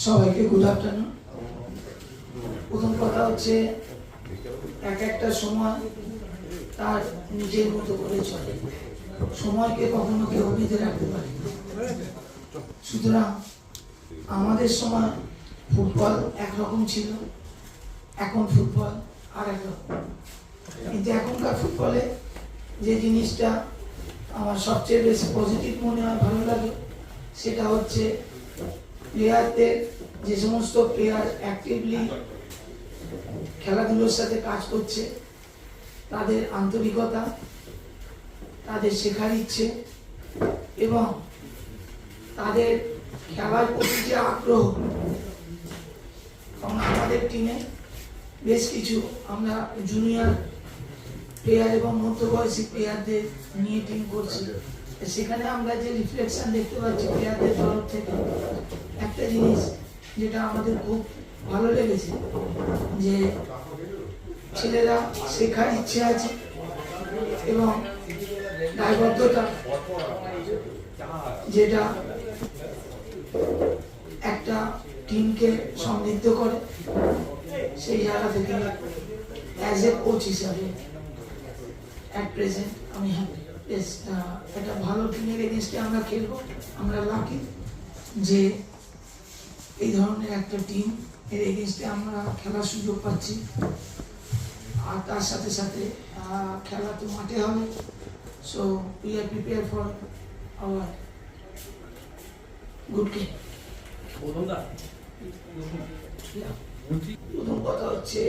সবাইকে good afternoon. প্রথম কথা হচ্ছে এক একটা সময় তার নিজের মতো করে চলে, সময়কে কখনো কেউ বেঁধে রাখতে পারে। সুতরাং আমাদের সময় ফুটবল একরকম ছিল, এখন ফুটবল আর একরকম। কিন্তু এখনকার ফুটবলে যে জিনিসটা আমার সবচেয়ে বেশি পজিটিভ মনে হয়, ভালো লাগে, সেটা হচ্ছে প্লেয়ারদের, যে সমস্ত প্লেয়ার অ্যাক্টিভলি খেলাধুলোর সাথে কাজ করছে, তাদের আন্তরিকতা, তাদের শেখার ইচ্ছে এবং তাদের খেলার প্রতি যে আগ্রহ। কারণ আমাদের টিমে বেশ কিছু আমরা জুনিয়র প্লেয়ার এবং মধ্যবয়সী প্লেয়ারদের নিয়ে টিম করছি। সেখানে আমরা যে রিফ্লেকশন দেখতে পাচ্ছি প্লেয়ারদের তরফ থেকে, একটা জিনিস যেটা আমাদের খুব ভালো লেগেছে, যে ছেলেরা শেখার ইচ্ছে আছে এবং দায়বদ্ধতা, যেটা একটা টিমকে সমৃদ্ধ করে। সেই জায়গা থেকে অ্যাজ এ কোচ হিসাবে অ্যাট প্রেজেন্ট আমি হ্যাপি। একটা ভালো টিমের এগেনস্টে আমরা খেলবো। আমরা লাকি যে এই ধরনের একটা টিম এর এগেনস্টে আমরা খেলার সুযোগ পাচ্ছি। আর তার সাথে সাথে খেলা তো মাঠে হবে। So we are prepare for our good game. প্রথম কথা হচ্ছে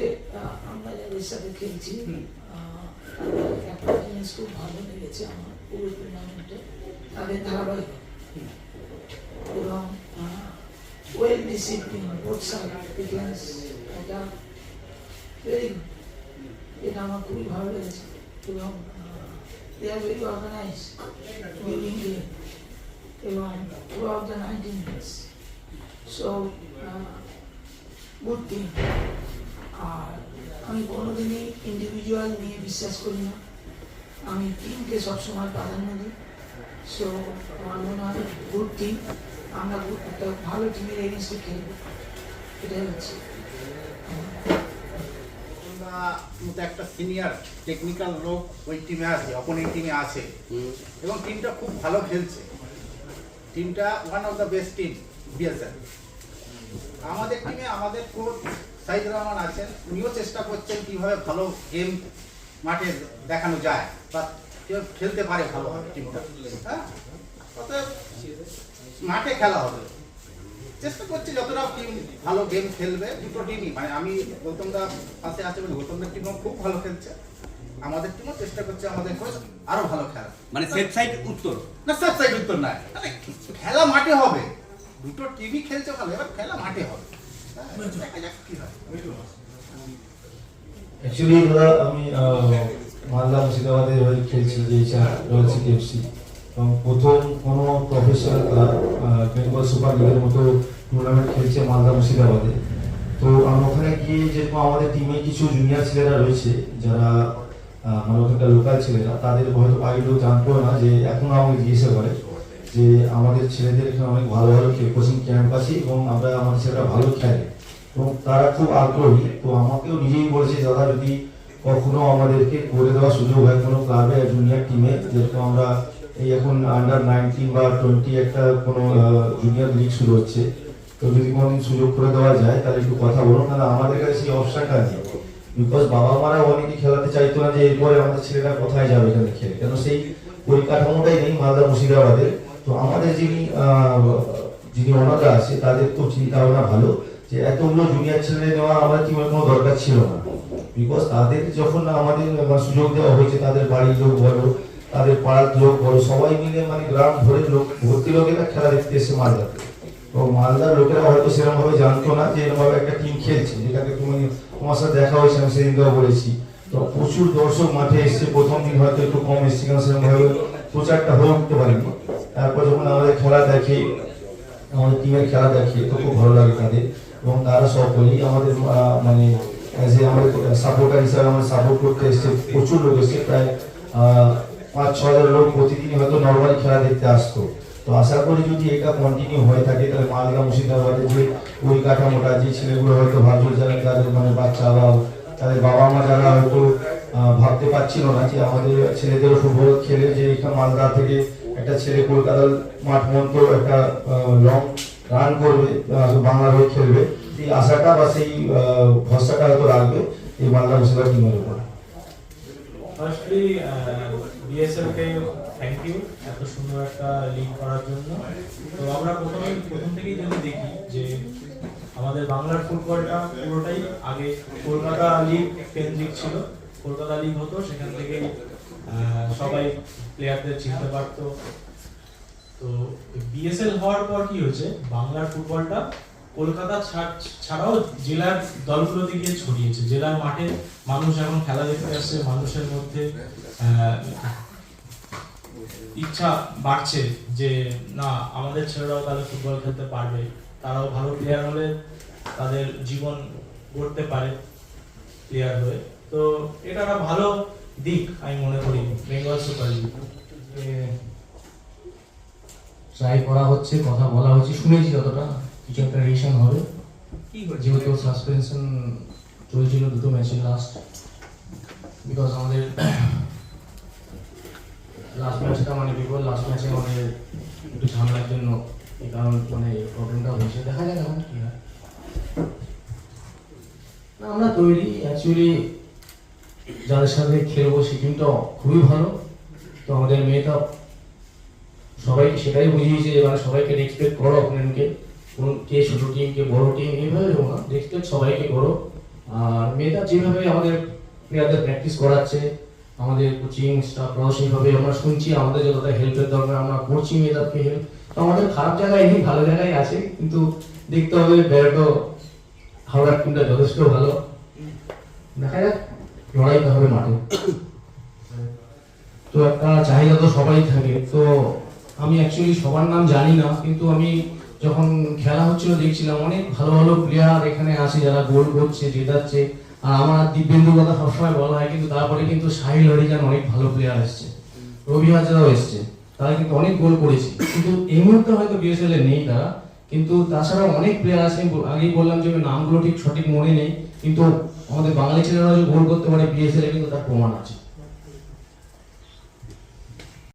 আমরা যাদের সাথে খেলছি, একটা জিনিস খুব ভালো লেগেছে আমার পুরো টুর্নামেন্টে, তাদের ধারাবাহিক এবং well discipline both side defence, এটা ভেরি গুড, এটা আমার খুবই ভালো লেগেছে। এবং they are very organise during game এবং throughout the 90 minutes. So good team. আর আমি কোনোদিনই ইন্ডিভিজুয়াল নিয়ে বিশ্বাস করি না, আমি টিমকে সবসময় প্রাধান্য দিই। সো আমার মনে হয় গুড টিম, আমরা একটা ভালো টিমের এগেন্স্টে খেলবো, এটাই হচ্ছে। একটা সিনিয়র টেকনিক্যাল লোক ওই টিমে আছে, অপোনেন্ট টিমে আছে এবং টিমটা খুব ভালো খেলছে। টিমটা one of the best team BSL. আমাদের টিমে আমাদের কোচ সাইদুর রহমান আছেন, উনিও চেষ্টা করছেন কীভাবে ভালো গেম মাঠে দেখানো যায় বা কেউ খেলতে পারে ভালোভাবে টিমটা। হ্যাঁ, অতএব মাঠে খেলা হবে, চেষ্টা করছি যতটা টিম ভালো গেম খেলবে। দুটো টিমই, মানে আমি গৌতমদা পাশে আছে বলে গৌতমদার টিমও খুব ভালো খেলছে, আমাদের টিমও চেষ্টা করছে আমাদের কোচ আরো ভালো খেলা। মানে সেফ সাইড উত্তর না, সেফ সাইড উত্তর নয়, খেলা মাঠে হবে। দুটো টিমই খেলছে ভালো, এবার খেলা মাঠে হবে। অ্যাকচুয়ালি দাদা আমি মালদা মুর্শিদাবাদের হয়ে খেলছি, যে রয়্যাল সিটি এফসি, এবং প্রথম কোনো প্রফেশনাল ক্লাব বেঙ্গল সুপার লিগের মতো টুর্নামেন্ট খেলছে মালদা মুর্শিদাবাদে। তো আমরা ওখানে গিয়ে, যেরকম আমাদের টিমে কিছু জুনিয়র ছেলেরা রয়েছে যারা মানে ওখানকার লোকাল ছেলেরা, তাদের হয়তো বাড়ির লোক জানতো না, যে এখনো আমাকে জিজ্ঞাসা করে যে আমাদের ছেলেদের এখানে অনেক ভালো ভালো কোচিং ক্যাম্প আছে এবং আমরা আমাদের ছেলেরা ভালো খেলে এবং তারা খুব আগ্রহী। তো আমাকেও নিজেই বলেছে, দাদা যদি কখনো আমাদেরকে করে দেওয়ার সুযোগ হয় কোনো ক্লাবে জুনিয়র টিমে, যেরকম আমরা এই এখন আন্ডার 19 বা 20 একটা কোনো জুনিয়র লিগ শুরু হচ্ছে, তো যদি কোনোদিন সুযোগ করে দেওয়া যায় তাহলে একটু কথা বলুন। কারণ আমাদের কাছে সেই অপশনটা নেই, বিকজ বাবা মারা অনেকে খেলাতে চাইতো না যে এরপরে আমাদের ছেলেরা কোথায় যাবে এখানে খেলে, কেন সেই পরিকাঠামোটাই নেই মালদা মুর্শিদাবাদের। তো আমাদের যিনি ওনারা আছে তাদের তো চিন্তা ভাবনা ভালো, যে এতগুলো জুনিয়র ছেলে নেওয়া আমাদের টিমের কোনো দরকার ছিল না, বিকজ তাদের যখন আমাদের সুযোগ দেওয়া হয়েছে, তাদের বাড়ির লোক বলো, তাদের পাড়ার লোক বলো, সবাই মিলে মানে গ্রাম ভরে লোক ভর্তি লোকেরা খেলা দেখতে এসে মালদাতে। তো মালদার লোকেরা হয়তো সেরকম ভাবে জানতো না যে এরকম একটা টিম খেলছে, যেটাকে তোমার সাথে দেখা হয়েছে, আমি সেদিনকেও বলেছি। তো প্রচুর দর্শক মাঠে এসছে, প্রথম দিন হয়তো একটু কম এসছে, কারণ সেরকম ভাবে প্রচারটা হয়ে উঠতে পারেনি। তারপর যখন আমাদের খেলা দেখে, আমাদের টিমের খেলা দেখে, তো খুব ভালো লাগে তাদের, এবং তারা সকলেই আমাদের মানে আমাদের সাপোর্টার হিসাবে আমাদের সাপোর্ট করতে এসছে। প্রচুর লোক এসছে, প্রায় 5-6 হাজার লোক প্রতিদিনই হয়তো নর্মালি খেলা দেখতে আসতো। তো আশা করি যদি এটা কন্টিনিউ হয়ে থাকে তাহলে মালদা মুর্শিদাবাদে যে ওই কাঠামোটা যে ছেলেগুলো হয়তো ভাবছিল যারা তাদের মানে বাচ্চা বা তাদের বাবা মা যারা হয়তো ভাবতে পারছিল না যে আমাদের ছেলেদেরও ফুটবল খেলে যে এখানে মালদা থেকে একটা ছেলে কলকাতার মাঠ পর্যন্ত একটা লং রান করবে, বাংলার হয়ে খেলবে, এই আশাটা বা সেই ভরসাটা হয়তো রাখবে এই মালদা মুর্শিদাবাদ টিমের উপর। ফার্স্টলি বিএসএল কে থ্যাংক ইউ এত সুন্দর একটা লিগ করার জন্য। তো আমরা প্রথম থেকেই যদি দেখি যে আমাদের বাংলার ফুটবলটা পুরোটাই আগে কলকাতা লিগ কেন্দ্রিক ছিল, কলকাতা লিগ হতো, সেখান থেকেই সবাই প্লেয়ারদের চিনতে পারতো। তো বিএসএল হওয়ার পর কি হয়েছে, বাংলার ফুটবলটা কলকাতা ছাড়াও জেলার দলগুলোতে গিয়ে ছড়িয়েছে, জেলার মাঠে মানুষ এখন খেলা দেখতে আসছে, মানুষের মধ্যে ইচ্ছা বাড়ছে যে না আমাদের ছেলেরাও তাহলে ফুটবল খেলতে পারবে, তারাও ভালো প্লেয়ার হলে তাদের জীবন গড়তে পারে প্লেয়ার হয়ে। তো এটা একটা ভালো দিক আমি মনে করি বেঙ্গল সুপার লিগ। ট্রাই করা হচ্ছে, কথা বলা হচ্ছে, শুনেছি যতটা কিছু একটা রিলেশন হবে, যেহেতু সাসপেনশন চলছিল দুটো ম্যাচের লাস্ট, বিকজ আমাদের লাস্ট ম্যাচটা মানে বিকজ লাস্ট ম্যাচে আমাদের একটু ঝামেলার জন্য এই কারণ মানে প্রবলেমটা হয়েছে, দেখা যাক এখন কি হয়। না আমরা তৈরি, অ্যাকচুয়ালি যাদের সাথে খেলবো সেই টিমটা খুবই ভালো। তো আমাদের মেয়েটা সবাই সেটাই বুঝিয়েছে যে মানে সবাইকে রেসপেক্ট করো, অপোনেন্টকে, কোন কে ছোট টিম কে বড় টিম এইভাবে দেবো না, রেসপেক্ট সবাইকে করো। আর মেয়েটা যেভাবে আমাদের প্লেয়ারদের প্র্যাকটিস করাচ্ছে, আমাদের কোচিং স্টাফরাও সেইভাবে আমরা শুনছি, আমাদের যতটা হেল্পের দরকার আমরা করছি মেয়েদেরকে হেল্প। তো আমাদের খারাপ জায়গায় নেই, ভালো জায়গায় আছে, কিন্তু দেখতে হবে ব্যারটো হাওড়ার টিমটা যথেষ্ট ভালো, দেখা যাক, লড়াইতে হবে মাঠে। তো একটা চাহিদা তো সবাই থাকে, তো আমি অ্যাকচুয়ালি সবার নাম জানি না, কিন্তু আমি যখন খেলা হচ্ছিল দেখছিলাম অনেক ভালো ভালো প্লেয়ার এখানে আছে যারা গোল করছে, জেতাচ্ছে। আর আমার দিব্যেন্দুর কথা সবসময় বলা হয়, কিন্তু তারপরে কিন্তু সাহিল হরিজান অনেক ভালো প্লেয়ার এসছে, রবি হাজরাও এসছে, তারা কিন্তু অনেক গোল করেছে, কিন্তু এই মুহূর্তে হয়তো বিএসএল এ নেই তারা, কিন্তু তাছাড়া অনেক প্লেয়ার আছে। আগেই বললাম যে নামগুলো ঠিক সঠিক মনে নেই, কিন্তু আমাদের বাঙালি ছেলেরা যে গোল করতে পারে বিএসএল এ কিন্তু তার প্রমাণ আছে।